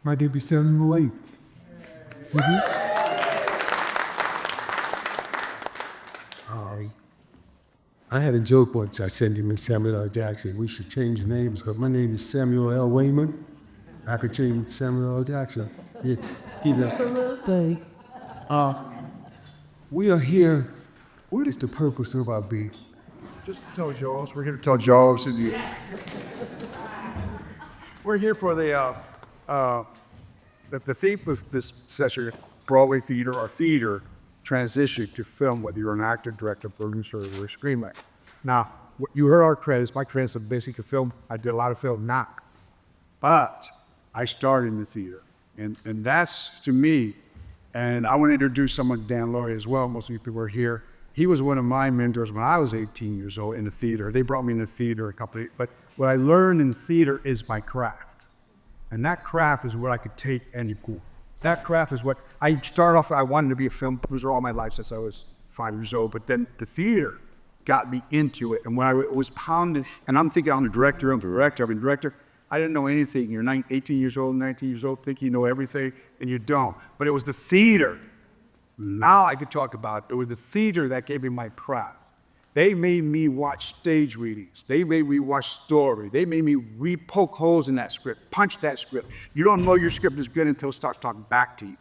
My name is Samuel. I had a joke once. I said to him and Samuel L. Jackson, we should change names, but my name is Samuel L. Waymon. I could change it to Samuel L. Jackson. Yeah, Absolutely. we are here. What is the purpose of our being? Just to tell jokes. We're here to tell jokes. And we're here for the theme of this session, Broadway theater or theater transition to film, whether you're an actor, director, producer, or a screenwriter. Now, you heard our credits. My credits are basically film. I did a lot of film, but I started in the theater, and that's to me. And I want to introduce someone, Dan Lauria, as well. Most of you people are here. He was one of my mentors when I was 18 years old in the theater. They brought me in the theater but what I learned in theater is my craft. And that craft is what I could take any cool. That craft is what, I started off, I wanted to be a film producer all my life since I was 5 years old, but then the theater got me into it. And when I was pounded, and I'm thinking I'm a director, I've been a director. I didn't know anything. You're 18 years old, 19 years old, think you know everything, and you don't. But it was the theater. Now I could talk about it. It was the theater that gave me my craft. They made me watch stage readings. They made me watch story. They made me poke holes in that script, punch that script. You don't know your script is good until it starts talking back to you.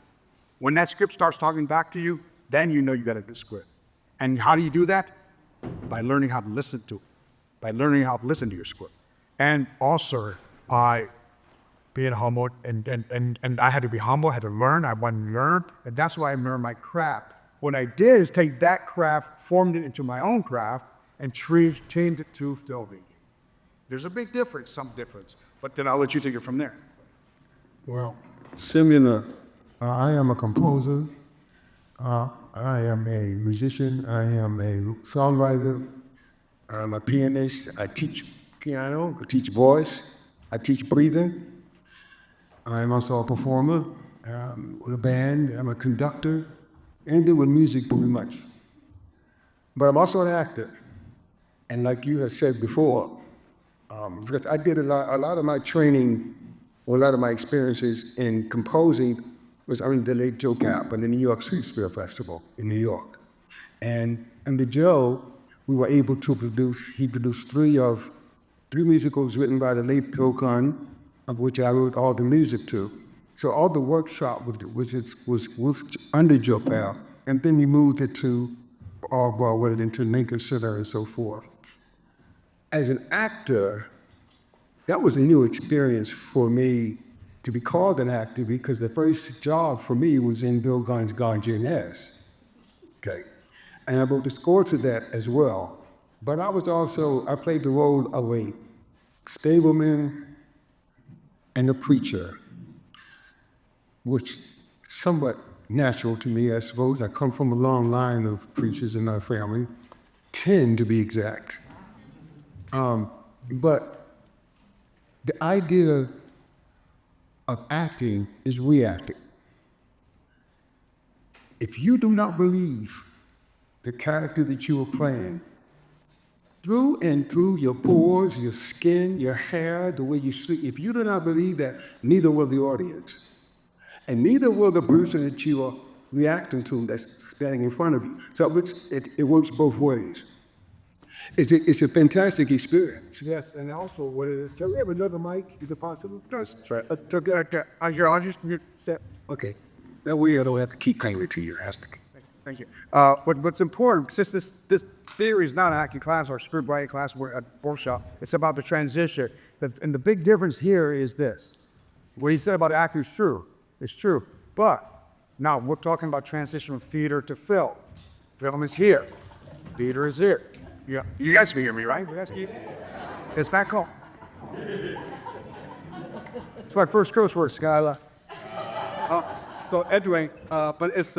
When that script starts talking back to you, then you know you got a good script. And how do you do that? By learning how to listen to it, by learning how to listen to your script. And also by being humble, and I had to be humble, I had to learn, I wanted to learn, and that's why I learned my craft. What I did is take that craft, formed it into my own craft, and changed it to filming. There's a big difference, some difference, but then I'll let you take it from there. Well, similar. I am a composer. I am a musician. I am a songwriter. I'm a pianist. I teach piano. I teach voice. I teach breathing. I'm also a performer with a band. I'm a conductor. Anything with music pretty much. But I'm also an actor. And like you have said before, because I did a lot of my training, or a lot of my experiences in composing was under the late Joe Cap and the New York Shakespeare Festival in New York. And under Joe, we were able to he produced three musicals written by the late Bill Gunn, of which I wrote all the music to. So all the workshop was under Joe Bell, and then we moved it to Broadway, into Lincoln Center and so forth. As an actor, that was a new experience for me to be called an actor, because the first job for me was in Bill Gunn's Gardenias. Okay, and I wrote the score to that as well. But I played the role of a stableman and a preacher, which somewhat natural to me, I suppose. I come from a long line of preachers in our family, 10 to be exact. But the idea of acting is reacting. If you do not believe the character that you are playing, through and through your pores, your skin, your hair, the way you sleep, if you do not believe that, neither will the audience. And neither will the person that you are reacting to that's standing in front of you. So it works both ways. It's a fantastic experience. Yes, and also what it is, can we have another mic? Is it possible? That's right. I'll just set. Okay. That way I don't have to keep coming to you asking. Thank you. But what's important, since this theory is not an acting class or a script writing class, we're at workshop, it's about the transition. And the big difference here is this. What he said about acting is true. It's true. But now we're talking about transition from theater to film. Film is here. Theater is here. Yeah. You guys can hear me, right? It's back home. It's my first curse word, Skylar. So anyway, but it's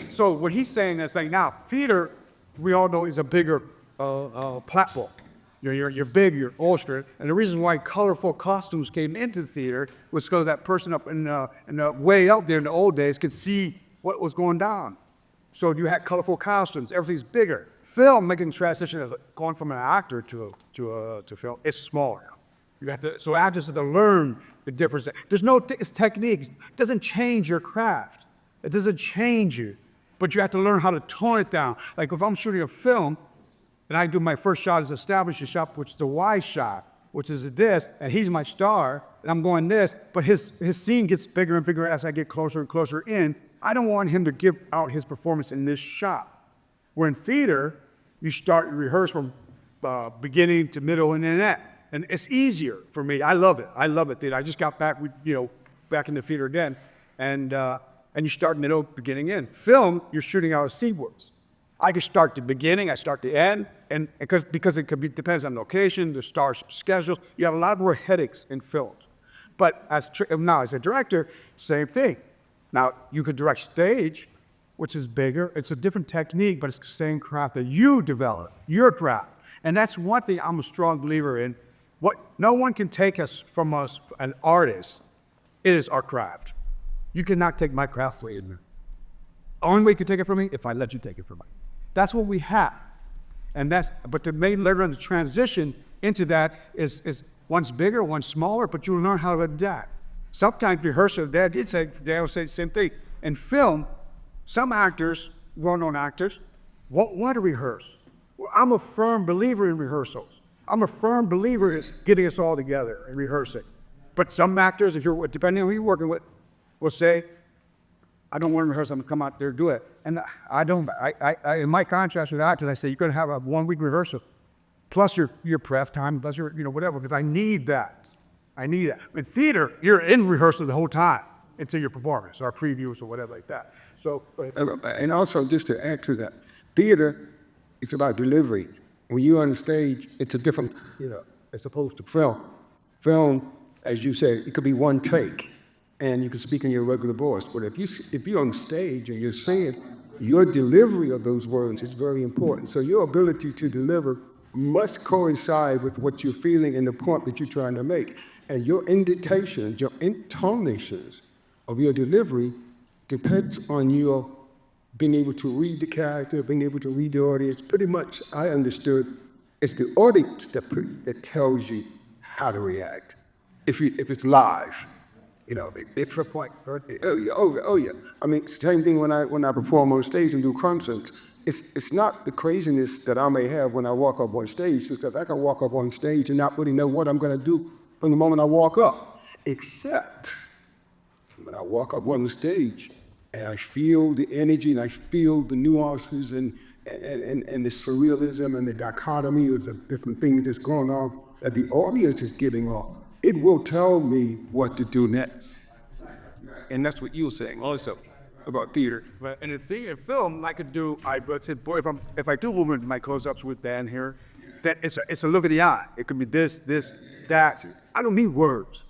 so what he's saying is like now theater, we all know is a bigger platform. You're big, you're illustrated, and the reason why colorful costumes came into the theater was because that person up in the way out there in the old days could see what was going down. So you had colorful costumes, everything's bigger. Film making transition as going from an actor to film, it's smaller. You have to, so actors have to learn the difference. There's no, it's technique. It doesn't change your craft. It doesn't change you, but you have to learn how to tone it down. Like if I'm shooting a film, and I do my first shot is establish a shot, which is the wide shot, which is this, and he's my star, and I'm going this, but his scene gets bigger and bigger as I get closer and closer in. I don't want him to give out his performance in this shot. Where in theater, you start, you rehearse from beginning to middle and then end. And it's easier for me. I love it. I love it, theater. I just got back, back in the theater again, and you start middle, beginning, end. Film, you're shooting out of sequence. I can start the beginning, I start the end, and because it could be depends on location, the star schedule. You have a lot more headaches in films. But now as a director, same thing. Now you could direct stage, which is bigger. It's a different technique, but it's the same craft that you develop, your craft. And that's one thing I'm a strong believer in. What no one can take from us, an artist, is our craft. You cannot take my craft away from me. Only way you can take it from me if I let you take it from me. That's what we have. And but the main later on the transition into that is one's bigger, one's smaller, but you learn how to adapt. Sometimes rehearsal, Dad will say the same thing. In film, some actors, well-known actors, won't want to rehearse. Well, I'm a firm believer in rehearsals. I'm a firm believer in getting us all together and rehearsing. But some actors, depending on who you're working with, will say, I don't want to rehearse, I'm gonna come out there and do it. And I don't, in my contrast with actors, I say, you're gonna have a 1 week rehearsal, plus your prep time, plus your, whatever, because I need that. I need that. In theater, you're in rehearsal the whole time until your performance or previews or whatever like that. So, and also just to add to that, theater, it's about delivery. When you're on the stage, it's a different, as opposed to film. Film, as you say, it could be one take, and you can speak in your regular voice. But if you're on stage and you're saying, your delivery of those words is very important. So your ability to deliver must coincide with what you're feeling and the point that you're trying to make. And your indentations, your intonations of your delivery depends on your being able to read the character, being able to read the audience. Pretty much, I understood, it's the audience that tells you how to react. If it's live, if for a point. oh yeah. I mean, same thing when I perform on stage and do concerts. It's not the craziness that I may have when I walk up on stage, because I can walk up on stage and not really know what I'm going to do from the moment I walk up, except when I walk up on the stage and I feel the energy and I feel the nuances and the surrealism and the dichotomy of the different things that's going on that the audience is giving off. It will tell me what to do next. And that's what you were saying also about theater. But in a theater film, I could do, if I do movement, my close-ups with Dan here, that it's a look of the eye. It could be this, that. I don't need words.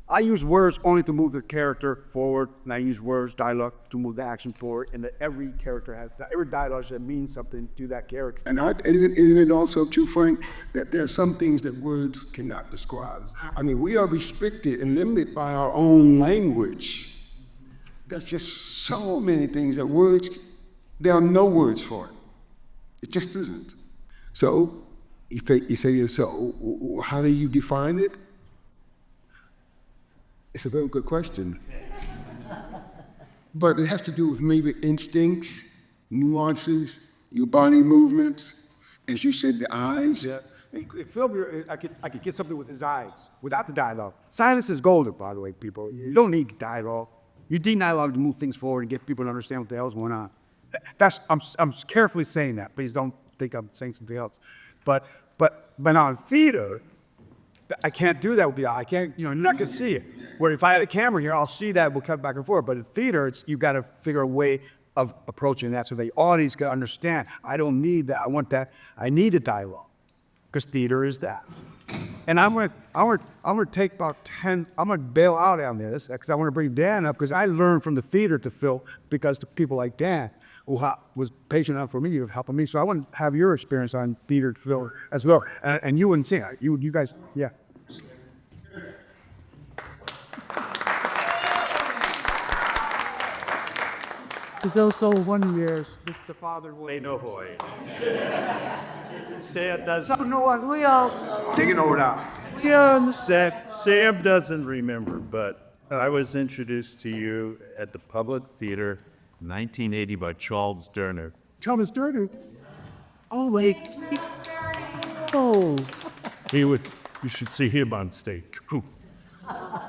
I use words only to move the character forward, and I use words, dialogue, to move the action forward, and that every character has, every dialogue that means something to that character. And isn't it also true, Frank, that there are some things that words cannot describe? I mean, we are restricted and limited by our own language. There's just so many things that there are no words for it. It just isn't. So, you say to yourself, how do you define it? It's a very good question. But it has to do with maybe instincts, nuances, your body movements. As you said, the eyes. Yeah. I could get something with his eyes, without the dialogue. Silence is golden, by the way, people. You don't need dialogue. You need dialogue to move things forward and get people to understand what the hell's going on. I'm carefully saying that. Please don't think I'm saying something else. But on theater, I can't do that with the eye. I can't, you're not gonna see it. Where if I had a camera here, I'll see that, we'll cut back and forth. But in theater, you've got to figure a way of approaching that so the audience can understand. I don't need that. I want that. I need a dialogue, because theater is that. And I'm gonna take about 10. I'm gonna bail out on this because I want to bring Dan up, because I learned from the theater to film because the people like Dan, who was patient enough for me, of helping me. So I want to have your experience on theater to film as well. And you wouldn't see it. You guys, yeah. There's also 1 year. Mr. Father will no hoy. Say it does. No one, we all take it over now. Yeah, on the set. Sam doesn't remember, but I was introduced to you at the Public Theater, 1980, by Charles Durner. Thomas Durden. Oh, wait. Oh, You should see him on stage.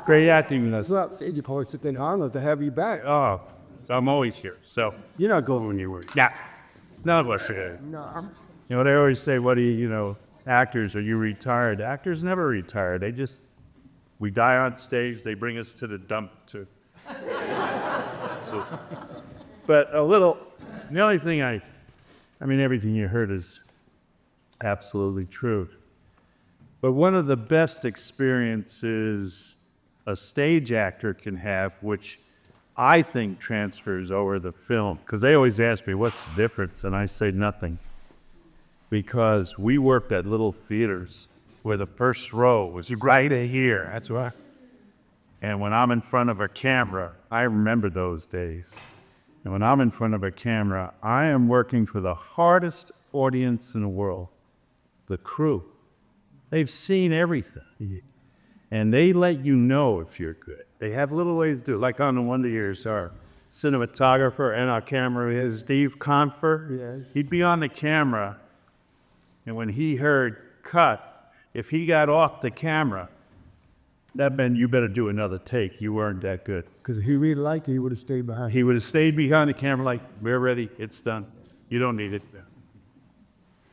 Great acting in us. It's not Sage Police. It's an honor to have you back. Oh, I'm always here, so. You're not going anywhere. Yeah. None of us are. You know, they always say, actors, are you retired? Actors never retire. We die on stage, they bring us to the dump too. But the only thing everything you heard is absolutely true. But one of the best experiences a stage actor can have, which I think transfers over the film, because they always ask me, what's the difference? And I say nothing. Because we worked at little theaters where the first row was right here. That's why. And when I'm in front of a camera, I remember those days. And when I'm in front of a camera, I am working for the hardest audience in the world, the crew. They've seen everything. And they let you know if you're good. They have little ways to do it. Like on the Wonder Years, our cinematographer and our camera is Steve Confer. Yeah. He'd be on the camera, and when he heard cut, if he got off the camera, that meant you better do another take. You weren't that good. Because if he really liked it, he would have stayed behind. He would have stayed behind the camera like, we're ready, it's done. You don't need it.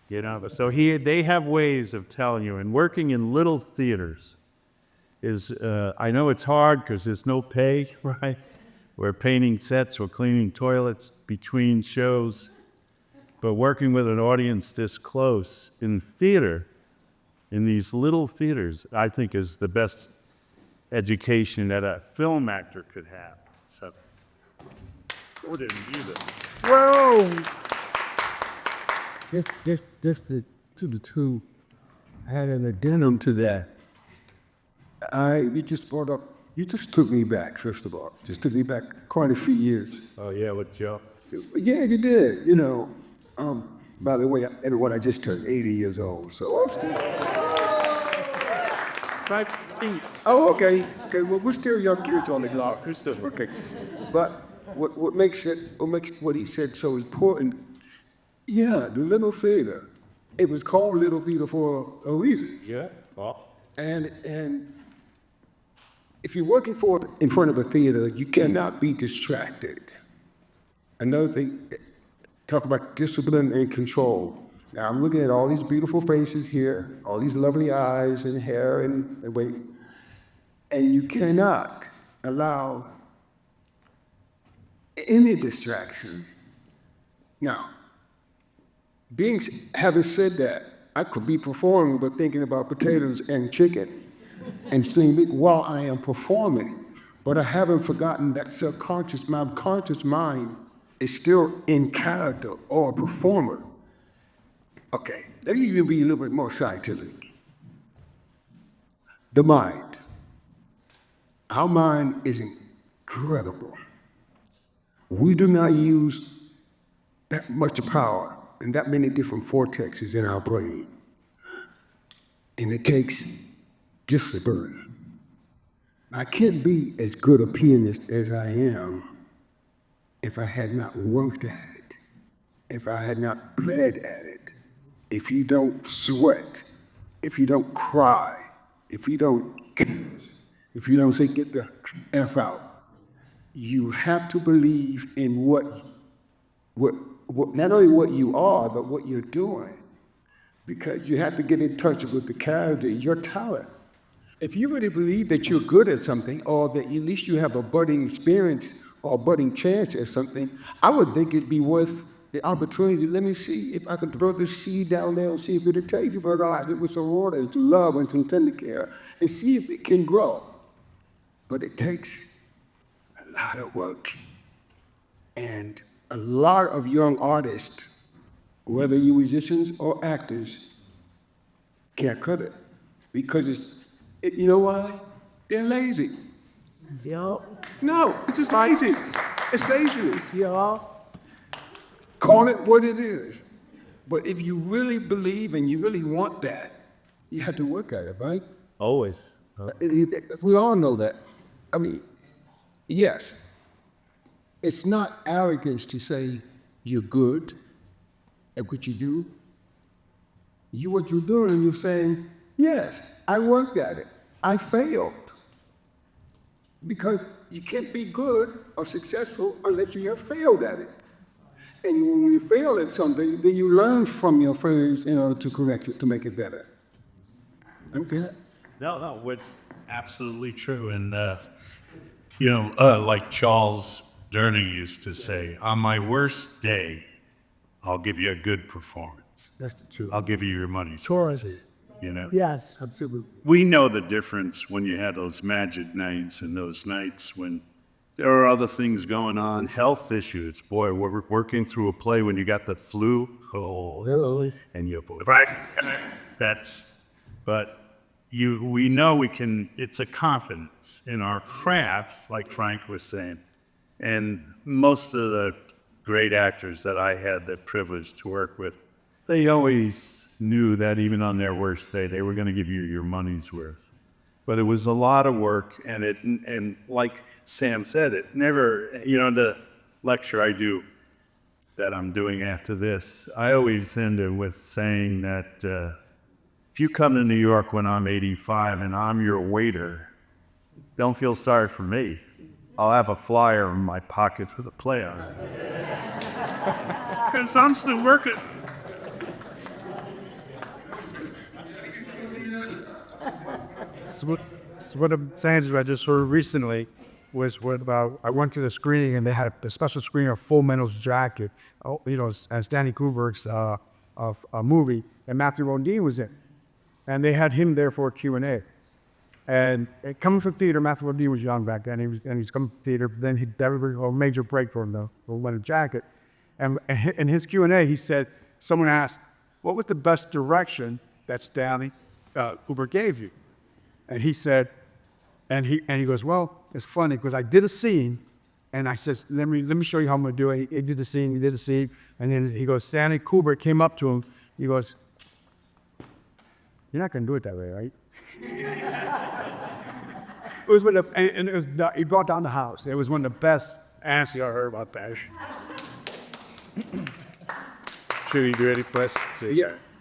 You know, so they have ways of telling you. And working in little theaters is, I know it's hard because there's no pay, right? We're painting sets, we're cleaning toilets between shows. But working with an audience this close in theater, in these little theaters, I think is the best education that a film actor could have. So, or didn't either. Whoa! Just to the two, I had an addendum to that. You just took me back, first of all. Just took me back quite a few years. Oh yeah, with Joe. Yeah, you did, by the way, everyone, I just turned 80 years old, so I'm still... 5 feet. Oh, okay, well, we're still young kids on the block. Okay, but what makes what he said so important, yeah, the little theater, it was called Little Theater for a reason. Yeah. Well. And if you're working in front of a theater, you cannot be distracted. Another thing, talk about discipline and control. Now I'm looking at all these beautiful faces here, all these lovely eyes and hair and weight, and you cannot allow any distraction. Now, having said that, I could be performing but thinking about potatoes and chicken and steaming while I am performing, but I haven't forgotten that my conscious mind is still in character or a performer. Okay, let me even be a little bit more scientific. The mind. Our mind is incredible. We do not use that much power and that many different vortexes in our brain. And it takes discipline. I can't be as good a pianist as I am if I had not worked at it, if I had not bled at it, if you don't sweat, if you don't cry, if you don't say get the F out. You have to believe in what not only what you are, but what you're doing. Because you have to get in touch with the character, your talent. If you really believe that you're good at something, or that at least you have a budding experience or a budding chance at something, I would think it'd be worth the opportunity. Let me see if I could throw this seed down there and see if it'll take you fertilize it with some water and some love and some tender care and see if it can grow. But it takes a lot of work. And a lot of young artists, whether you're musicians or actors, can't cut it. Because you know why? They're lazy. yup, No, it's just lazy. It's laziness. yup. Call it what it is. But if you really believe and you really want that, you have to work at it, right? Always. We all know that. I mean, yes, it's not arrogance to say you're good at what you do. What you're doing, you're saying, yes, I worked at it. I failed. Because you can't be good or successful unless you have failed at it. And when you fail at something, then you learn from your failures in order to correct it, to make it better. Okay? No, what absolutely true. And, like Charles Durning used to say, on my worst day, I'll give you a good performance. That's the truth. I'll give you your money's Sure is it. Yes. Absolutely. We know the difference when you had those magic nights and those nights when there are other things going on, health issues. Boy, we're working through a play when you got the flu. Oh, really? And you're right. We know we can. It's a confidence in our craft, like Frank was saying, and most of the great actors that I had the privilege to work with, they always knew that even on their worst day, they were going to give you your money's worth. But it was a lot of work, and like Sam said, it never, the lecture I do that I'm doing after this, I always end it with saying that if you come to New York when I'm 85 and I'm your waiter, don't feel sorry for me. I'll have a flyer in my pocket for the play on it. Because I'm still working. So what I'm saying is, I just heard recently was I went to the screening and they had a special screening of Full Metal's Jacket, and Stanley Kubrick's of a movie, and Matthew Modine was in, and they had him there for a Q&A. And coming from theater, Matthew Modine was young back then. He's coming from theater. Then that was a major break for him, though. Full Metal Jacket, and in his Q&A, he said, someone asked, "What was the best direction that Stanley Kubrick gave you?" And he said, and he goes, "Well, it's funny because I did a scene, and I says, let me show you how I'm gonna do it." He did the scene, and then he goes, Stanley Kubrick came up to him. He goes, "You're not gonna do it that way, right?" It was he brought down the house. It was one of the best answers I heard about that. Should we do any questions?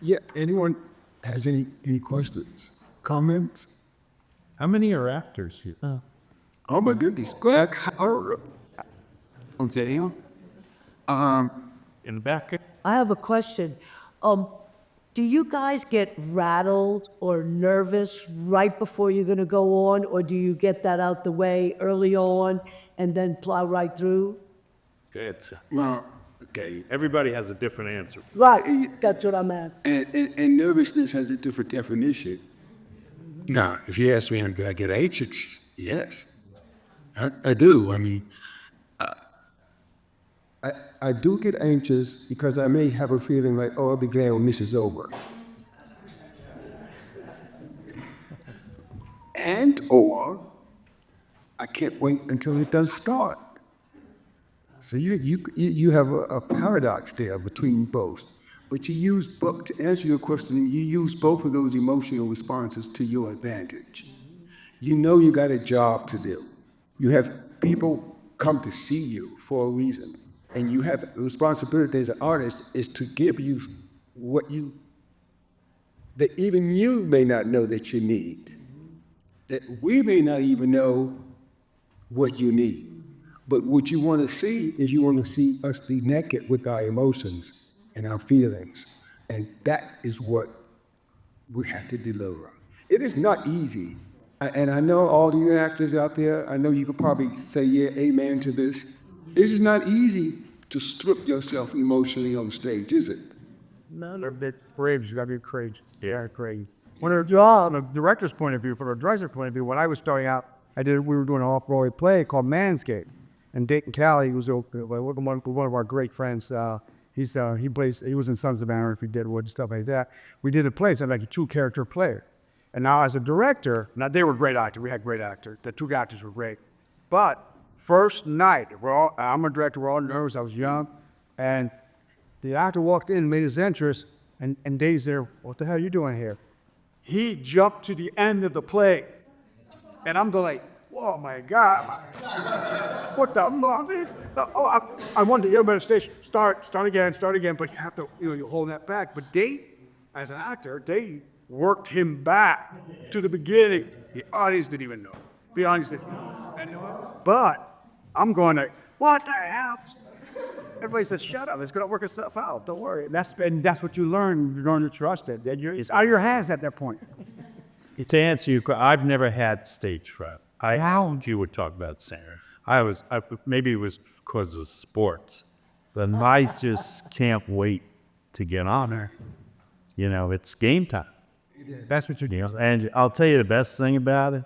Yeah. Anyone has any questions, comments? How many are actors here? Oh my goodness. Go ahead. In the back? I have a question. Do you guys get rattled or nervous right before you're going to go on, or do you get that out the way early on and then plow right through? Good. Well, Okay, everybody has a different answer. Right, that's what I'm asking. and nervousness has a different definition. Now, if you ask me, do I get anxious? Yes, I do. I mean, I do get anxious because I may have a feeling like, oh, I'll be glad when this is over. Or I can't wait until it does start. So you have a paradox there between both. But you use both, to answer your question, you use both of those emotional responses to your advantage. You know you got a job to do. You have people come to see you for a reason. And you have a responsibility as an artist is to give you that even you may not know that you need. That we may not even know what you need. But what you want to see is you want to see us be naked with our emotions and our feelings. And that is what we have to deliver. It is not easy. And I know all you actors out there, I know you could probably say, yeah, amen to this. It is not easy to strip yourself emotionally on stage, is it? No, they're a bit brave. You gotta be courageous. Yeah, courageous. From the director's point of view, from the director's point of view, when I was starting out, we were doing an off-Broadway play called Manscaped. And Dayton Cali was one of our great friends. He was in Sons of Anarchy, Deadwood, and stuff like that. We did a play, so like a two-character play. And now as a director, now they were great actors. We had great actors. The two actors were great. But first night, I'm a director, we're all nervous, I was young. And the actor walked in, made his entrance, and Dave's there, "What the hell are you doing here?" he jumped to the end of the play. And I'm like, oh my God. What the? I wanted to better station. Start again, but you have to, you hold that back. But they, as an actor, they worked him back to the beginning. The audience didn't even know. The audience didn't know. But I'm going like, what the hell? Everybody says, shut up, it's gonna work itself out, don't worry. And that's what you learn. You learn to trust it. It's out of your hands at that point. To answer your question, I've never had stage fright. You would talk about Sarah. Maybe it was because of sports, but I just can't wait to get on her. It's game time. That's what you're doing. And I'll tell you the best thing about it,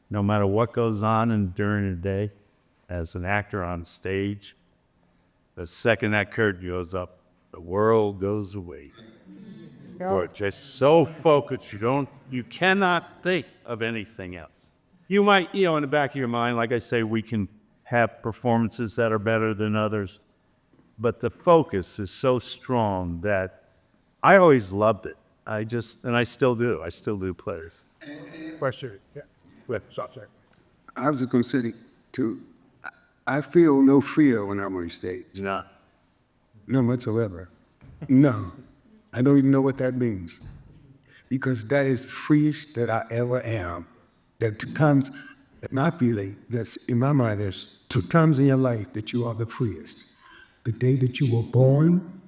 no matter what goes on during the day, as an actor on stage, the second that curtain goes up, the world goes away. You're just so focused, you cannot think of anything else. You might, in the back of your mind, like I say, we can have performances that are better than others, but the focus is so strong that I always loved it. And I still do. I still do plays. Question. Yeah. Sorry. I was just going to say, too, I feel no fear when I'm on stage. No. None whatsoever. No. I don't even know what that means. Because that is the freest that I ever am. There are 2 times, my feeling, that's in my mind, there's 2 times in your life that you are the freest. The day that you were born,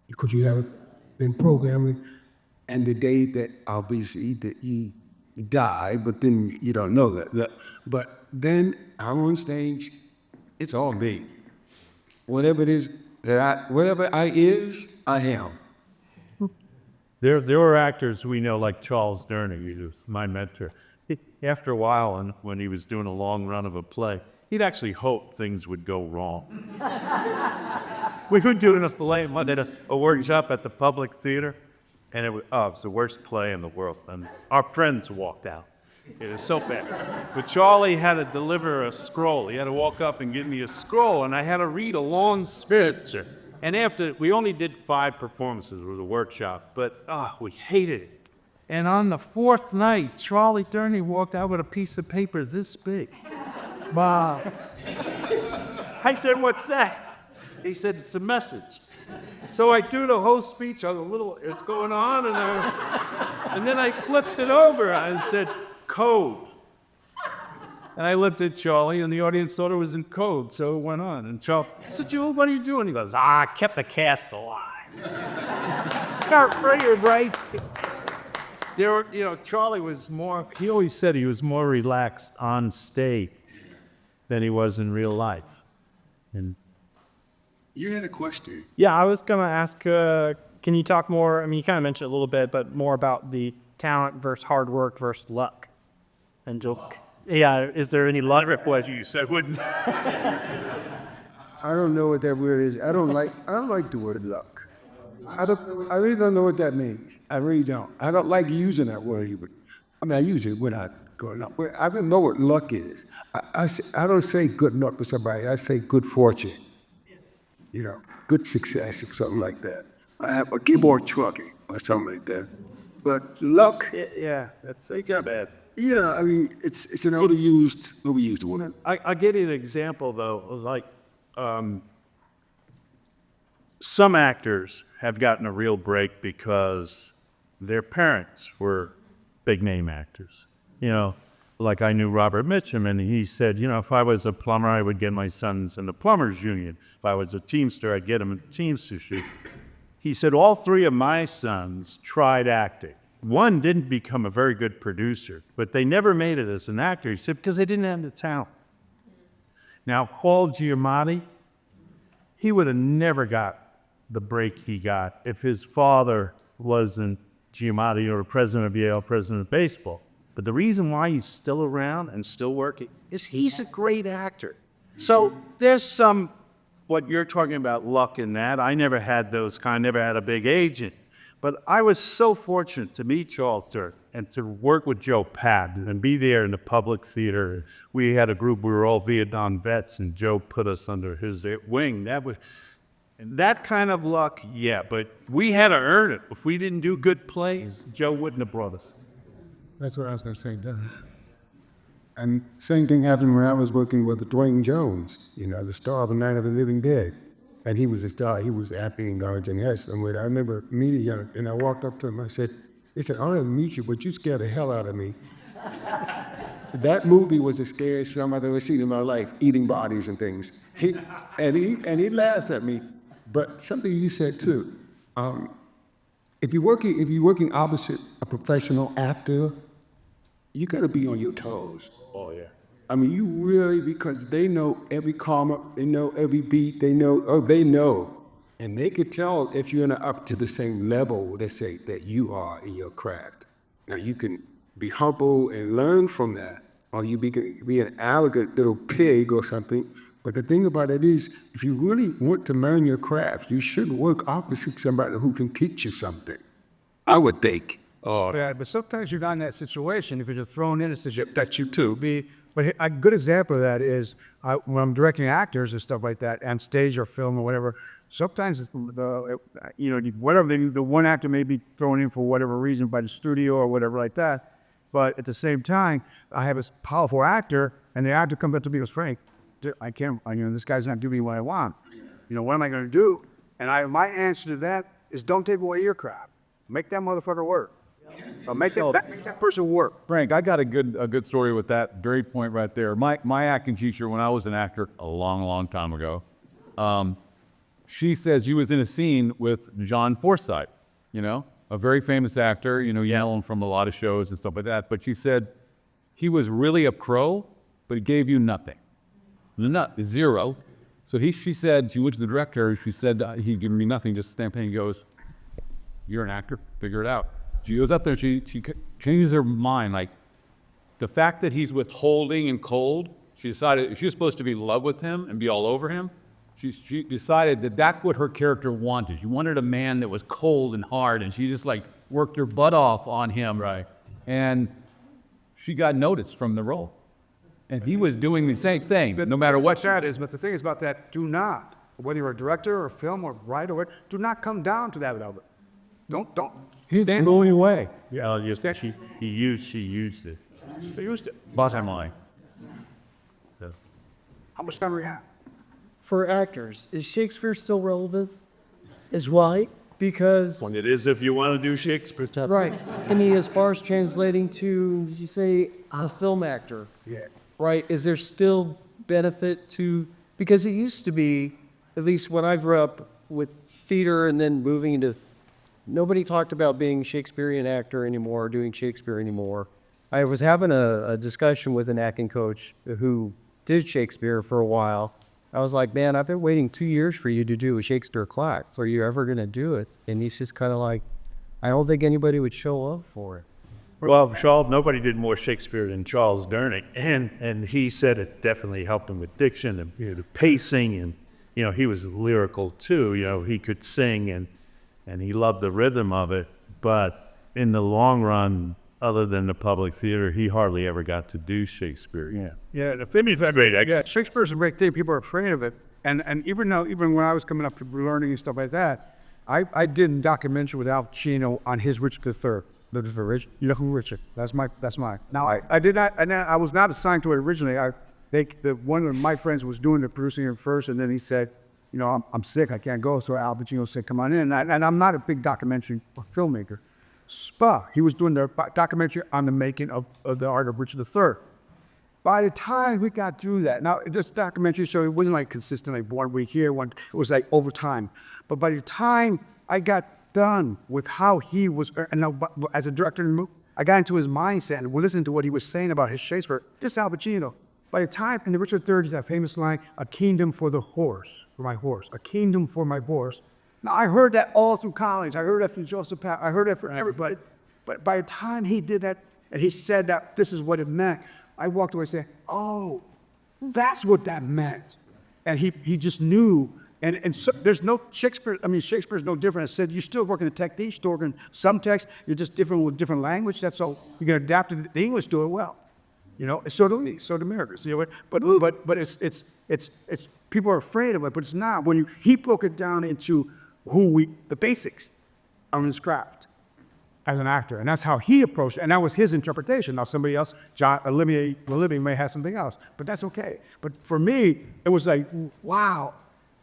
because you haven't been programming, and the day that obviously that you die, but then you don't know that. But then I'm on stage, it's all me. Whatever it is whatever I am. There were actors we know, like Charles Durning, who was my mentor. After a while, and when he was doing a long run of a play, he'd actually hope things would go wrong. We were doing this late one day, a workshop at the Public Theater, and it was the worst play in the world. And our friends walked out. It was so bad. But Charlie had to deliver a scroll. He had to walk up and give me a scroll, and I had to read a long speech. And we only did 5 performances with a workshop, but we hated it. And on the 4th night, Charlie Durning walked out with a piece of paper this big. Wow. I said, what's that? He said, it's a message. So I do the whole speech, it's going on, and then I flipped it over and said, code. And I looked at Charlie, and the audience thought it was in code, so it went on. And Charlie, I said, Joel, what are you doing? He goes, I kept the cast alive. Start prayer, right? Charlie was he always said he was more relaxed on stage than he was in real life. And You had a question. Yeah, I was going to ask, can you talk more, I mean, you kind of mentioned it a little bit, but more about the talent versus hard work versus luck. And Joel, is there any luck? You said wouldn't. I don't know what that word is. I don't like the word luck. I really don't know what that means. I really don't. I don't like using that word either. I mean, I use it when I go up. I don't know what luck is. I don't say good luck for somebody. I say good fortune. Good success or something like that. I have a keyboard trucking or something like that. But luck, It's not bad. yeah, I mean, it's an overused word. I'll give you an example, though. Like, some actors have gotten a real break because their parents were big-name actors. Like I knew Robert Mitchum, and he said, if I was a plumber, I would get my sons in the plumbers union. If I was a teamster, I'd get them in the teamsters union. He said, all 3 of my sons tried acting. One didn't become a very good producer, but they never made it as an actor. He said, because they didn't have the talent. Now, Paul Giamatti, he would have never got the break he got if his father wasn't Giamatti or president of Yale, president of baseball. But the reason why he's still around and still working is he's a great actor. So there's some, what you're talking about, luck in that. I never had never had a big agent. But I was so fortunate to meet Charles Durning and to work with Joe Patton and be there in the Public Theater. We had a group, we were all Vietnam vets, and Joe put us under his wing. And that kind of luck, yeah, but we had to earn it. If we didn't do good plays, Joe wouldn't have brought us. That's what I was going to say, Doug. And same thing happened when I was working with Dwayne Jones, you know, the star of the Night of the Living Dead. And he was a star. He was acting in Garden Hess. And when I remember meeting him, and I walked up to him, I said, he said, I want to meet you, but you scared the hell out of me. That movie was the scariest film I've ever seen in my life, eating bodies and things. He laughed at me. But something you said too, if you're working opposite a professional actor, you got to be on your toes. Oh, yeah. I mean, you really, because they know every comma, they know every beat, they know. And they could tell if you're not up to the same level, they say, that you are in your craft. Now, you can be humble and learn from that, or you be an arrogant little pig or something. But the thing about it is, if you really want to learn your craft, you should work opposite somebody who can teach you something, I would think. Oh, yeah, but sometimes you're not in that situation. If you're just thrown in a situation, That's you too. But a good example of that is when I'm directing actors and stuff like that, on stage or film or whatever. Sometimes it's the one actor may be thrown in for whatever reason by the studio or whatever like that. But at the same time, I have a powerful actor, and the actor comes up to me and goes, Frank, I can't. This guy's not giving me what I want. What am I going to do? And my answer to that is, don't take away your craft. Make that motherfucker work. Make that person work. Frank, I got a good story with that very point right there. My acting teacher, when I was an actor a long time ago, she says you was in a scene with John Forsythe, a very famous actor, you know him from a lot of shows and stuff like that. But she said he was really a pro, but he gave you nothing, zero. So she said, she went to the director, she said he'd given me nothing, just stamping. He goes, "You're an actor, figure it out." She goes up there, she changes her mind. Like, the fact that he's withholding and cold, she decided she was supposed to be in love with him and be all over him. She decided that that's what her character wanted. She wanted a man that was cold and hard, and she just worked her butt off on him. Right. And she got noticed from the role. And he was doing the same thing, no matter what. But the thing is about that, do not, whether you're a director or film or writer, do not come down to that level. Don't. He's blowing away. Yeah, she used it. They used it. Bottom line. So. How much time do we have? For actors, is Shakespeare still relevant? Is why? Because, When it is, if you want to do Shakespeare. right, I mean, as far as translating to, you say, a film actor, Yeah. right, is there still benefit to, because it used to be, at least when I grew up with theater and then moving into, nobody talked about being a Shakespearean actor anymore, or doing Shakespeare anymore. I was having a discussion with an acting coach who did Shakespeare for a while. I was like, man, I've been waiting 2 years for you to do a Shakespeare class. Are you ever going to do it? And he's just kind of like, I don't think anybody would show up for it. Well, nobody did more Shakespeare than Charles Durning, and he said it definitely helped him with diction and the pacing, and he was lyrical too. He could sing and he loved the rhythm of it. But in the long run, other than the public theater, he hardly ever got to do Shakespeare. Yeah. Yeah, the thing is that great. Yeah, Shakespeare's a great thing. People are afraid of it, and even when I was coming up to learning and stuff like that, I did a documentary with Al Pacino on his Richard III. You know who Richard? That's mine. Now I did not, and I was not assigned to it originally. One of my friends was doing the producing it first, and then he said, I'm sick, I can't go. So Al Pacino said, come on in. And I'm not a big documentary filmmaker. He was doing the documentary on the making of the art of Richard III. By the time we got through that, now this documentary, so it wasn't like consistent, like 1 week here, it was like over time. But by the time I got done with how he was, and now, as a director in the movie, I got into his mindset and listened to what he was saying about his Shakespeare. Just Al Pacino. By the time in the Richard III, that famous line, "A kingdom for my horse, a kingdom for my horse." Now, I heard that all through college. I heard that from Joseph Pat. I heard that from everybody. But by the time he did that, and he said that this is what it meant, I walked away saying, oh, that's what that meant. And he just knew. And so there's no Shakespeare. I mean, Shakespeare's no different. I said, you're still working the technique, still working some text. You're just different with different language. That's all. You can adapt to the English to it well. So do we. So do Americans. But it's people are afraid of it, but it's not. He broke it down into the basics of his craft as an actor, and that's how he approached it, and that was his interpretation. Now somebody else, Olivia may have something else, but that's okay. But for me, it was like, wow,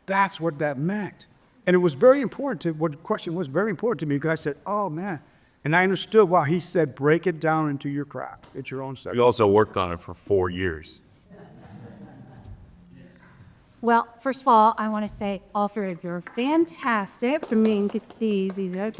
that's what that meant. And it was very important what the question was very important to me, because I said, oh man, and I understood why he said, break it down into your craft. It's your own stuff. We also worked on it for 4 years. Well, first of all, I want to say all three of you are fantastic. For me, get these either.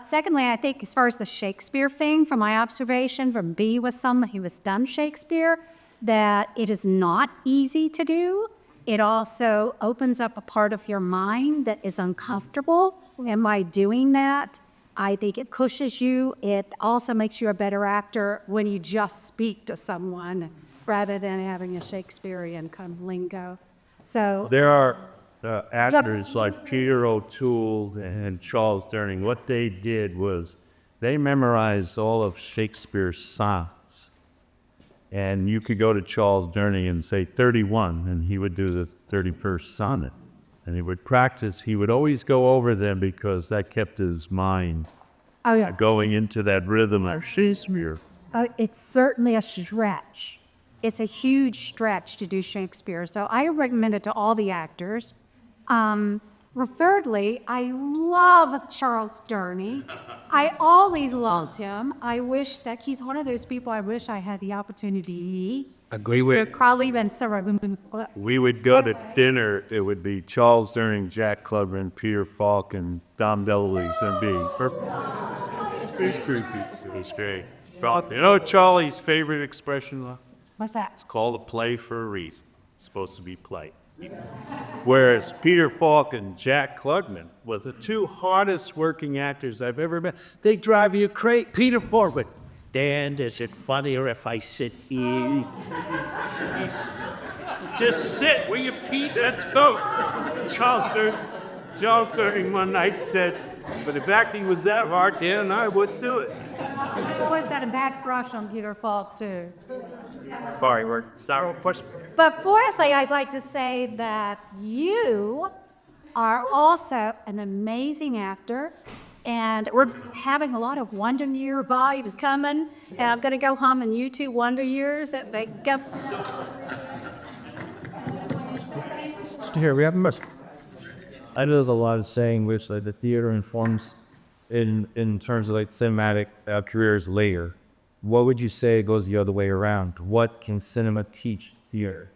Secondly, I think as far as the Shakespeare thing, from my observation from B with someone who has done Shakespeare, that it is not easy to do. It also opens up a part of your mind that is uncomfortable. Am I doing that? I think it pushes you. It also makes you a better actor when you just speak to someone rather than having a Shakespearean kind of lingo. So There are actors like Peter O'Toole and Charles Durning. What they did was they memorized all of Shakespeare's sonnets. And you could go to Charles Durning and say 31, and he would do the 31st sonnet. And he would practice. He would always go over them because that kept his mind going into that rhythm of Shakespeare. it's certainly a stretch. It's a huge stretch to do Shakespeare. So I recommend it to all the actors. Thirdly, I love Charles Durning. I always loved him. I wish that he's one of those people I wish I had the opportunity to meet. Agree with. Probably been several. We would go to dinner. It would be Charles Durning, Jack Klugman, Peter Falk, and Dom DeLuise, and It's great. You know Charlie's favorite expression was? What's that? It's called a play for a reason. It's supposed to be play. Whereas Peter Falk and Jack Klugman were the two hardest working actors I've ever met. They drive you crazy. Peter Falk would, Dan, is it funnier if I sit here? Just sit, will you, Pete? Let's go. Charles Durning one night said, but if acting was that hard, Dan, I would do it. Was that a bad crush on Peter Falk, too? Sorry, we're sorry. But fourthly, I'd like to say that you are also an amazing actor, and we're having a lot of Wonder Year vibes coming, and I'm going to go hum and you two Wonder Years that they get. Here, we have a message. I know there's a lot of saying which like the theater informs in terms of like cinematic careers later. What would you say goes the other way around? What can cinema teach theater?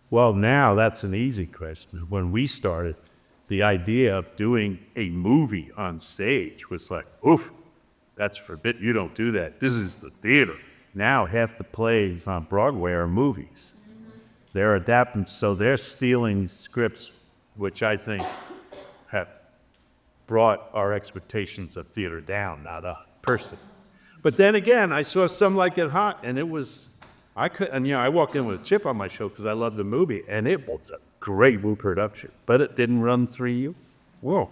Well, now that's an easy question. When we started, the idea of doing a movie on stage was like, oof, that's forbidden. You don't do that. This is the theater. Now half the plays on Broadway are movies. They're adapting, so they're stealing scripts, which I think have brought our expectations of theater down, not a person. But then again, I saw Some Like It Hot, and it was, I walked in with a chip on my shoulder because I loved the movie, and it was a great movie production, but it didn't run 3 years. Whoa.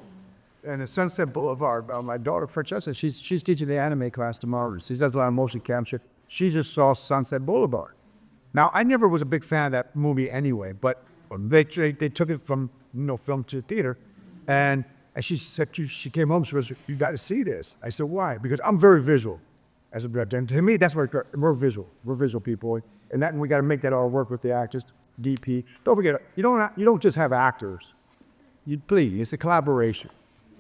And at Sunset Boulevard, my daughter Francesca, she's teaching the anime class tomorrow. She does a lot of motion capture. She just saw Sunset Boulevard. Now, I never was a big fan of that movie anyway, but they took it from film to theater, and she said she came home. She was, you got to see this. I said, why? Because I'm very visual as a director, and to me, that's where we're visual. We're visual people, and we got to make that all work with the actors, DP. Don't forget, you don't just have actors. Please, it's a collaboration.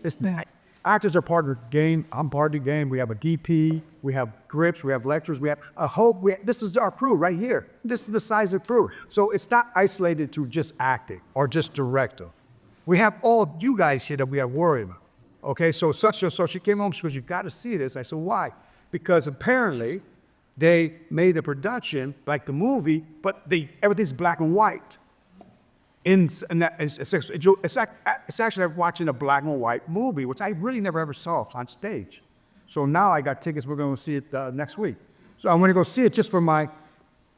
It's not. Actors are part of the game. I'm part of the game. We have a DP. We have grips. We have lecturers. We have a hope. This is our crew right here. This is the size of the crew. So it's not isolated to just acting or just director. We have all of you guys here that we have worried about. Okay, so she came home. She goes, you got to see this. I said, why? Because apparently they made the production like the movie, but everything's black and white. It's actually like watching a black and white movie, which I really never ever saw on stage. So now I got tickets. We're going to see it next week. So I'm going to go see it just for my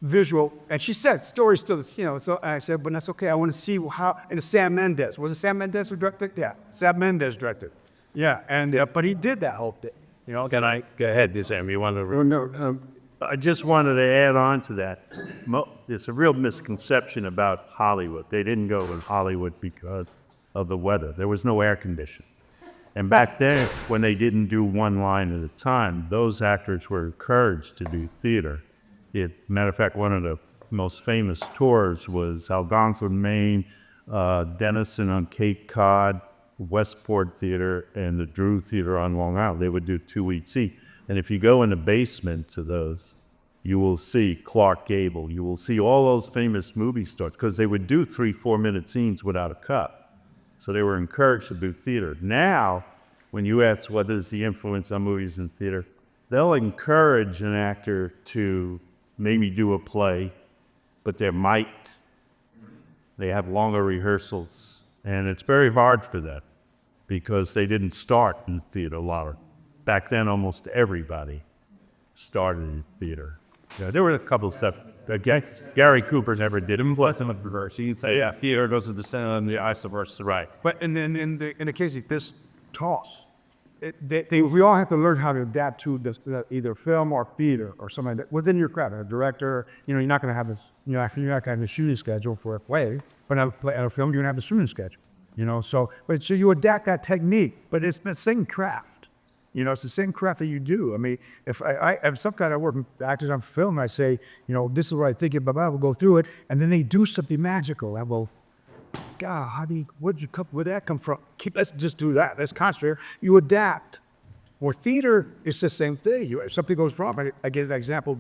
visual. And she said, story's still, so I said, but that's okay. I want to see how, and it's Sam Mendes. Was it Sam Mendes who directed? Yeah, Sam Mendes directed. Yeah, and but he did that whole thing. Can I go ahead, Sam? You want to? No, I just wanted to add on to that. It's a real misconception about Hollywood. They didn't go in Hollywood because of the weather. There was no air conditioning. And back then, when they didn't do one line at a time, those actors were encouraged to do theater. Matter of fact, one of the most famous tours was Algonquin, Maine, Denison on Cape Cod, Westport Theater, and the Drew Theater on Long Island. They would do 2 each seat. And if you go in the basement to those, you will see Clark Gable. You will see all those famous movie stars because they would do 3-4 minute scenes without a cut. So they were encouraged to do theater. Now, when you ask what is the influence on movies and theater, they'll encourage an actor to maybe do a play, but they have longer rehearsals. And it's very hard for them because they didn't start in theater a lot. Back then, almost everybody started in theater. Yeah, there were a couple of I guess Gary Cooper never did him. Wasn't a reverse. You'd say, yeah, theater goes to the center and the vice versa, right? But in the case of this toss, we all have to learn how to adapt to this, either film or theater or something like that within your craft. A director, you're not going to have this, you're not going to have a shooting schedule for a play, but on a film, you're going to have a shooting schedule. So you adapt that technique, but it's the same craft. It's the same craft that you do. I mean, if I some kind of work with actors on film, I say, this is what I think, blah, blah, we'll go through it, and then they do something magical. I will, God, where'd that come from? Let's just do that. Let's concentrate. You adapt. Or theater, it's the same thing. If something goes wrong, I give an example,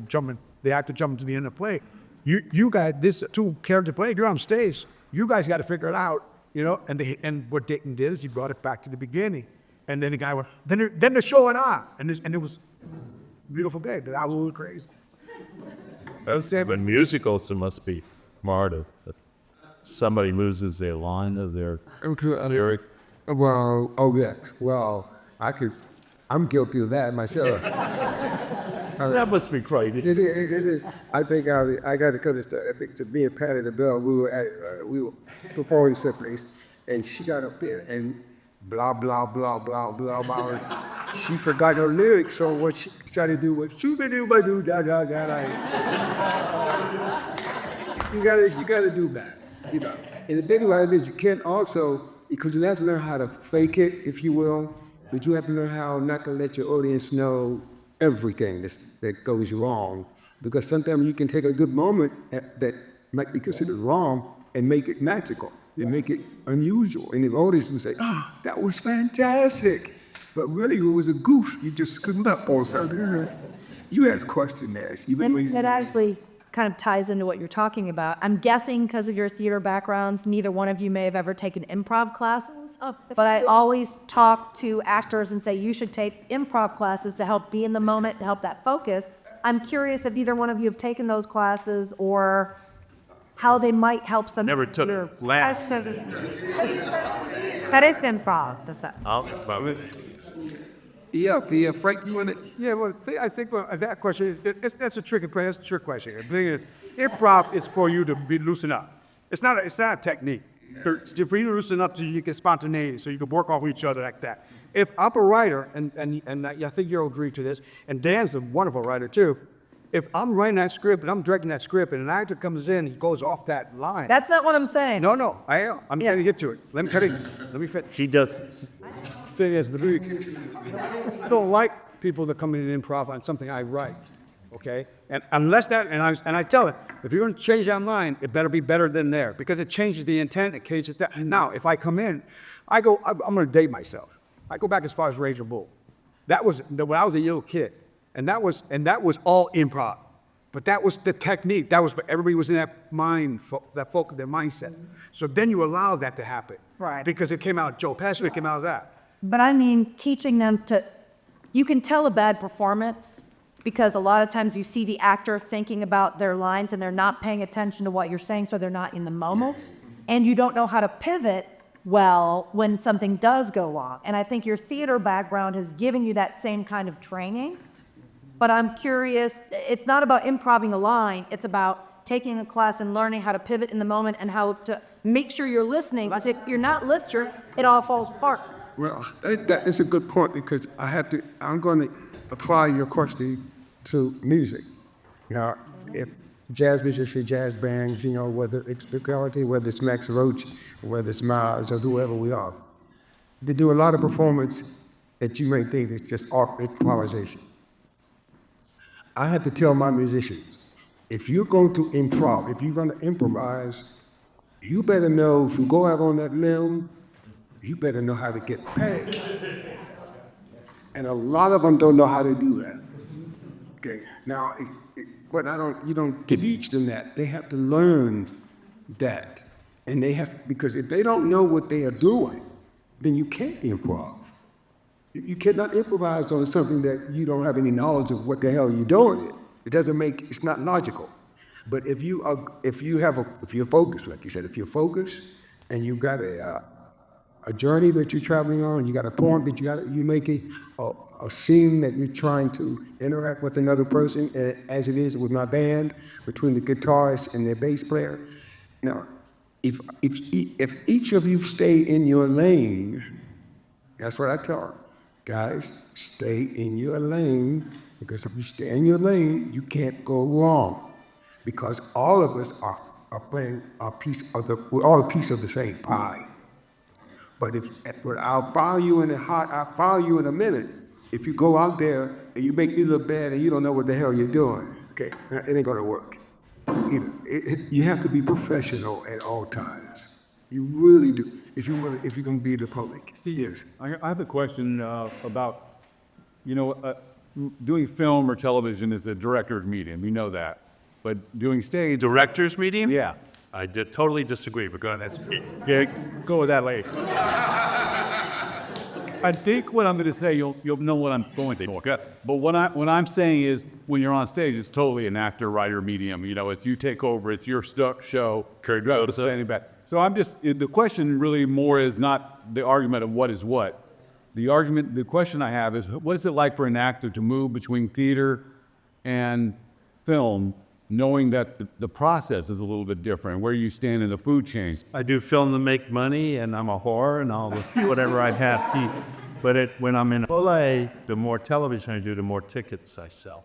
the actor jumping to the end of the play. You guys, this 2-character play, you're on stage. You guys got to figure it out, and what Dayton did is he brought it back to the beginning. And then the guy went, then the show went on. And it was a beautiful day. I was a little crazy. But musicals, it must be harder. Somebody loses their line of their lyric. Well, oh yes. Well, I'm guilty of that myself. That must be crazy. It is. I think I got to cut this. I think to me and Patty the Bell, we were performing someplace, and she got up there and blah blah blah blah blah blah. She forgot her lyrics, so what she tried to do was shoo-ba-doo-ba-doo da da da da. You gotta do that, And the thing about it is, you can't also, because you have to learn how to fake it, if you will, but you have to learn how not to let your audience know everything that goes wrong, because sometimes you can take a good moment that might be considered wrong and make it magical. They make it unusual, and the audience will say, "Oh, that was fantastic," but really it was a goof. You just screwed up on something. You asked question there. That actually kind of ties into what you're talking about. I'm guessing because of your theater backgrounds, neither one of you may have ever taken improv classes, but I always talk to actors and say you should take improv classes to help be in the moment, to help that focus. I'm curious if either one of you have taken those classes or how they might help some. Never took last. That is improv. Yeah, Frank, you want to? Yeah, well, I think that question, that's a tricky question. That's a trick question. The thing is, improv is for you to loosen up. It's not a technique. It's for you to loosen up so you get spontaneity, so you can work off each other like that. If I'm a writer, and I think you'll agree to this, and Dan's a wonderful writer too, if I'm writing that script and I'm directing that script and an actor comes in, he goes off that line. That's not what I'm saying. No, I'm going to get to it. Let me fit. She does. Thing is, I don't like people that come in and improv on something I write, okay? And unless that, and I tell it, if you're going to change that line, it better be better than there, because it changes the intent, it changes that. Now, if I come in, I'm going to date myself. I go back as far as Razor Bull. That was when I was a little kid. And that was all improv, but that was the technique. That was for everybody was in that focus, their mindset. So then you allow that to happen, Right. Because it came out of Joe Pesci, it came out of that. But I mean, teaching them you can tell a bad performance because a lot of times you see the actor thinking about their lines and they're not paying attention to what you're saying, so they're not in the moment. And you don't know how to pivot well when something does go wrong. And I think your theater background has given you that same kind of training. But I'm curious, it's not about improving a line, it's about taking a class and learning how to pivot in the moment and how to make sure you're listening. Because if you're not listening, it all falls apart. Well, that is a good point, because I'm going to apply your question to music. Now, if jazz musicians, jazz bands, you know, whether it's the quality, whether it's Max Roach, whether it's Miles or whoever we are, they do a lot of performance that you may think is just art improvisation. I had to tell my musicians, if you're going to improv, if you're going to improvise, you better know if you go out on that limb, you better know how to get paid. And a lot of them don't know how to do that. Okay, now, but you don't teach them that. They have to learn that. And they have, because if they don't know what they are doing, then you can't improv. You cannot improvise on something that you don't have any knowledge of what the hell you're doing. It doesn't make, it's not logical. But if you're focused, like you said, if you're focused and you've got a journey that you're traveling on, you got a point that you're making a scene that you're trying to interact with another person, as it is with my band, between the guitarist and the bass player. Now, if each of you stay in your lane, that's what I tell them. Guys, stay in your lane, because if you stay in your lane, you can't go wrong. Because all of us are playing we're all a piece of the same pie. But I'll follow you I'll follow you in a minute. If you go out there and you make me look bad and you don't know what the hell you're doing, okay, it ain't gonna work. You have to be professional at all times. You really do. If you're gonna be the public. Steve, yes. I have a question about, doing film or television is a director's medium. You know that. But doing stage. Director's medium? Yeah. I totally disagree, but go ahead. Yeah, go with that later. I think what I'm going to say, you'll know what I'm going to. Okay. But what I'm saying is, when you're on stage, it's totally an actor-writer medium. You know, it's you take over, it's your show. Rhodes, so I'm just, the question really more is not the argument of what is what. The question I have is, what is it like for an actor to move between theater and film, knowing that the process is a little bit different, where you stand in the food chain? I do film to make money, and I'm a whore, and I'll do whatever I'd have to eat. But when I'm in LA, the more television I do, the more tickets I sell.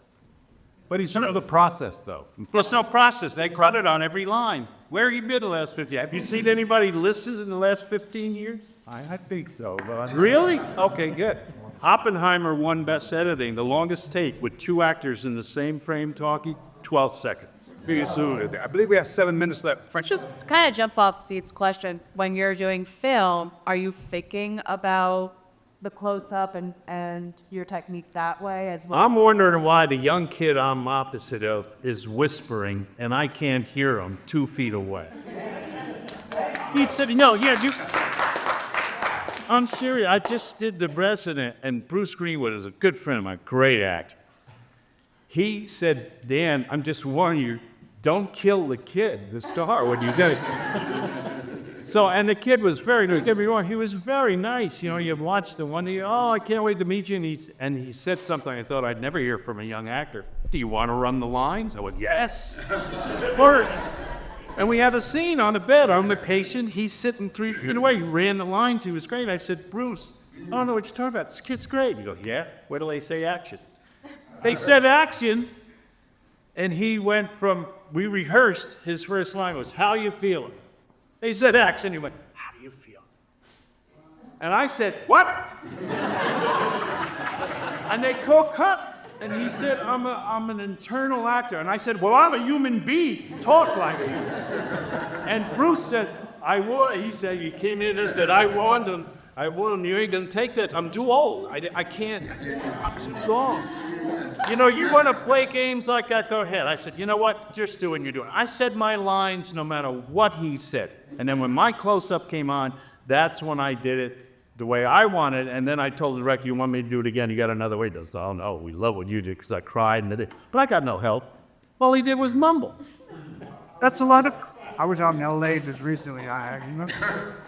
But it's not the process, though. There's no process. They credit on every line. Where have you been the last 50 years? Have you seen anybody listen in the last 15 years? I think so. But Really? Okay, good. Oppenheimer won Best Editing, the longest take with two actors in the same frame talking, 12 seconds. I believe we have 7 minutes left. French? Just to kind of jump off Steve's question, when you're doing film, are you thinking about the close-up and your technique that way as well? I'm wondering why the young kid I'm opposite of is whispering and I can't hear him 2 feet away. He said, no, yeah, I'm serious. I just did The Resident, and Bruce Greenwood is a good friend of mine, great actor. He said, Dan, I'm just warning you, don't kill the kid, the star, when you do it. So, and the kid was very, don't get me wrong, he was very nice. You know, you watch the one, I can't wait to meet you. And he said something I thought I'd never hear from a young actor. Do you want to run the lines? I went, yes, of course. And we had a scene on the bed. I'm the patient. He's sitting 3 feet away. He ran the lines. He was great. I said, Bruce, I don't know what you're talking about. This kid's great. He goes, yeah? Where do they say action? They said action. And he went from, we rehearsed, his first line was, how you feeling? They said action. He went, how do you feel? And I said, what? And they called cut. And he said, I'm an internal actor. And I said, well, I'm a human being. Talk like you. And Bruce said, he said, he came in and said, I warned him. You ain't gonna take that. I'm too old. I can't. I'm too long. You know, you want to play games like that, go ahead. I said, you know what? Just do what you're doing. I said my lines no matter what he said. And then when my close-up came on, that's when I did it the way I wanted. And then I told the director, you want me to do it again? You got another way? He goes, oh, no, we love what you did, because I cried and did it. But I got no help. All he did was mumble. That's a lot of... I was out in L.A. just recently. A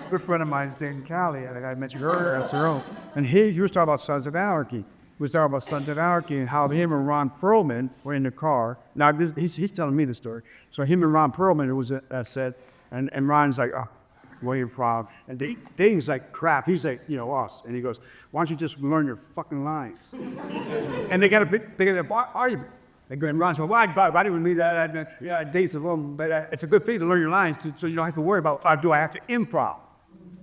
good friend of mine is dating Cali, like I mentioned earlier, SRO. And he was talking about Sons of Anarchy. We was talking about Sons of Anarchy and how him and Ron Perlman were in the car. Now, he's telling me the story. So him and Ron Perlman, it was a set, and Ron's like, where you from? And Dane's like, crap. He's like, us. And he goes, why don't you just learn your fucking lines? And they got a argument. And Ron said, well, I didn't mean that. Yeah, dates of them, but it's a good thing to learn your lines so you don't have to worry about, do I have to improv?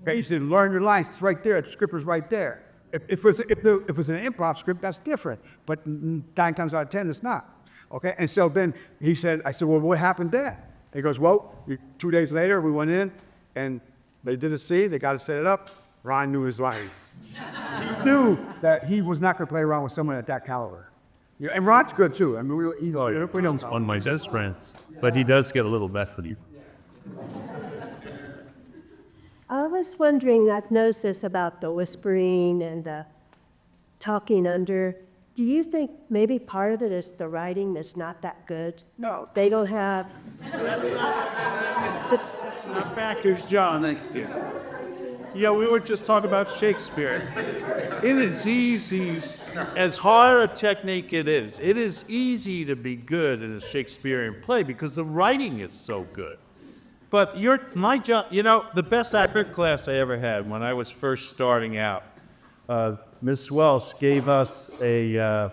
Okay, he said, learn your lines. It's right there. The script is right there. If it's an improv script, that's different. But 9 times out of 10, it's not. Okay, and so then I said, well, what happened then? He goes, well, 2 days later, we went in, and they did a scene. They got to set it up. Ron knew his lines. He knew that he was not going to play around with someone at that caliber. Yeah, and Ron's good too. I mean, we know One of my best friends, but he does get a little methody. I was wondering, I've noticed this about the whispering and the talking under. Do you think maybe part of it is the writing is not that good? No. They don't have. Factors, John. Thanks. Yeah, we were just talking about Shakespeare. It is easy, as hard a technique it is easy to be good in a Shakespearean play because the writing is so good. But my job, the best actor class I ever had when I was first starting out, Miss Welsh gave us a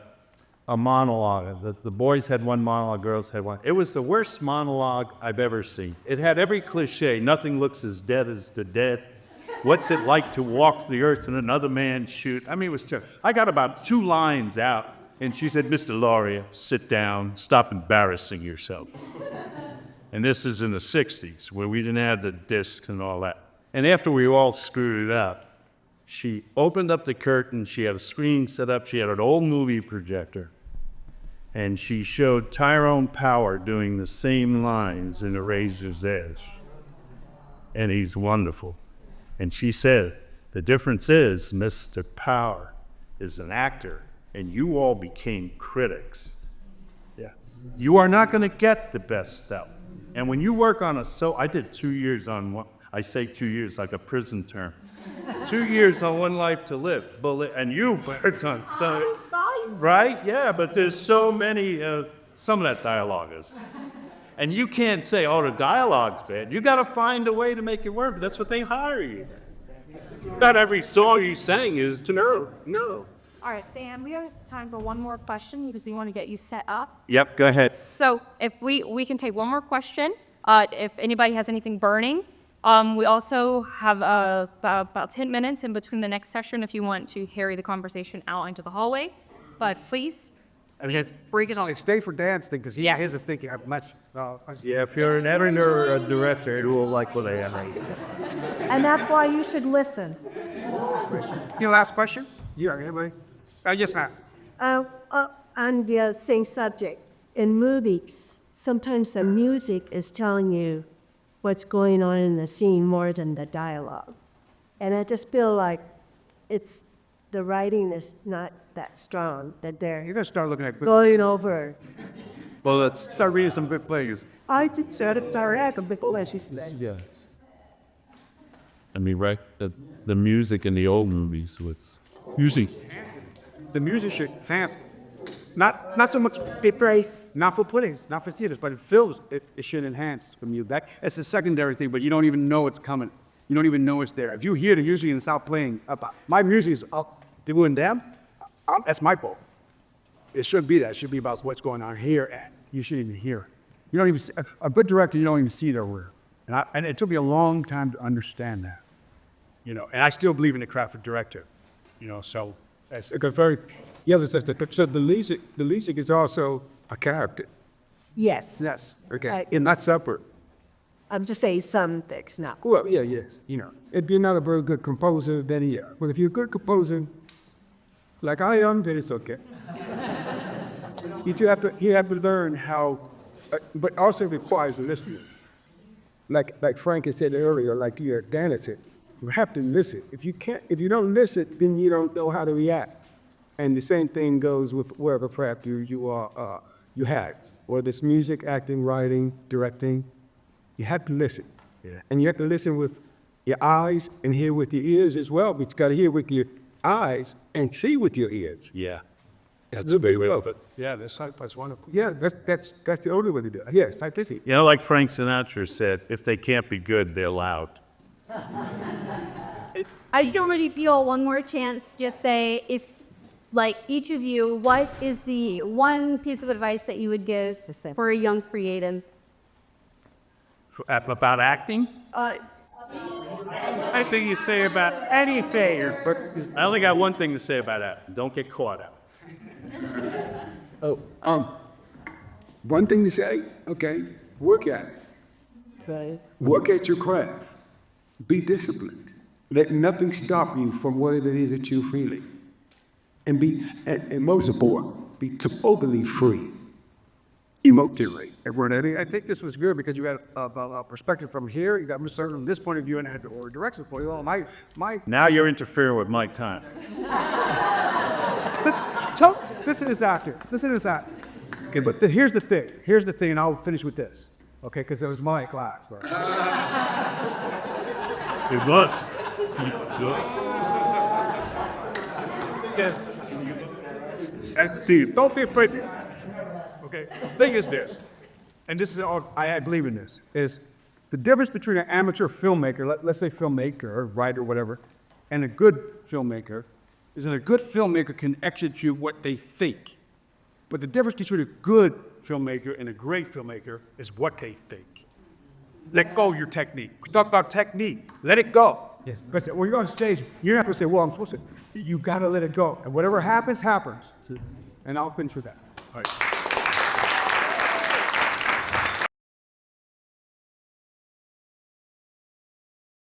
monologue. The boys had one monologue, girls had one. It was the worst monologue I've ever seen. It had every cliche. Nothing looks as dead as the dead. What's it like to walk the earth and another man shoot? I mean, it was terrible. I got about 2 lines out, and she said, Mr. Lauria, sit down, stop embarrassing yourself. And this is in the 60s, where we didn't have the discs and all that. And after we all screwed it up, she opened up the curtain, she had a screen set up, she had an old movie projector, and she showed Tyrone Power doing the same lines in A Razor's Edge. And he's wonderful. And she said, the difference is Mr. Power is an actor, and you all became critics. Yeah. You are not going to get the best stuff. And when you work on I did 2 years on one, I say 2 years like a prison term. 2 years on One Life to Live. And you, Birds on so, right? Yeah, but there's so many, some of that dialogue is. And you can't say, oh, the dialogue's bad. You got to find a way to make it work. That's what they hire you. Not every song you sang is to know. No. All right, Dan, we have time for one more question because we want to get you set up. Yep, go ahead. So if we can take one more question, if anybody has anything burning. We also have about 10 minutes in between the next session if you want to carry the conversation out into the hallway. But please. I mean, we can only stay for Dan's thing because his is thinking much. Yeah, if you're an editor or a director, you will like what I have. And that's why you should listen. Your last question? Yeah, anybody? Yes, ma'am. On the same subject, in movies, sometimes the music is telling you what's going on in the scene more than the dialogue. And I just feel like the writing is not that strong, that they're You're going to start looking at. going over. Well, let's start reading some good plays. I did say it, sorry, I can be she said. Yeah. I mean, right? The music in the old movies was usually The music should fast. Not so much praise, not for plays, not for theaters, but it feels it should enhance from you. It's a secondary thing, but you don't even know it's coming. You don't even know it's there. If you hear it usually in the South playing, my music is up, doing them. That's my boat. It should be that. It should be about what's going on here, and you shouldn't even hear. You don't even see, a good director. You don't even see their work, and it took me a long time to understand that. And I still believe in the craft of director. So it's a very. Yes, it says so the music is also a character. Yes. Yes. Okay. And not separate. I'm just saying some things now. Well, yeah, yes. If you're not a very good composer, then yeah. But if you're a good composer, like I am, then it's okay. You have to learn how, but also requires listening. Like Frank had said earlier, like Dan had said, you have to listen. If you don't listen, then you don't know how to react. And the same thing goes with wherever craft you had, whether it's music, acting, writing, directing. You have to listen. Yeah. And you have to listen with your eyes and hear with your ears as well. But you got to hear with your eyes and see with your ears. Yeah. That's a big way of it. Yeah, that's wonderful. Yeah, that's the only way to do it. Yes, I think. Like Frank Sinatra said, if they can't be good, they're loud. I give everybody one more chance. Just say if like each of you, what is the one piece of advice that you would give for a young creative? About acting? Anything you say about anything, but I only got one thing to say about that. Don't get caught out. One thing to say, okay, work at it. Right. Work at your craft. Be disciplined. Let nothing stop you from what it is that you're feeling. And most important, be totally free. Emotionally. Everyone, I think this was good because you had a perspective from here. You got Mr. from this point of view and had or direction point. Well, my Now you're interfering with my time. Listen to this actor. Listen to this actor. Okay, but here's the thing. Here's the thing, and I'll finish with this. Okay, because it was my class. Right? It was. Yes. And Steve, don't be afraid. Okay, the thing is this, and this is all, I believe in this, is the difference between an amateur filmmaker, let's say filmmaker or writer or whatever, and a good filmmaker is that a good filmmaker can execute what they think. But the difference between a good filmmaker and a great filmmaker is what they think. Let go of your technique. We talk about technique. Let it go. Yes. Because when you're on stage, you're not going to say, well, I'm supposed to. You got to let it go. And whatever happens, happens. And I'll finish with that. All right.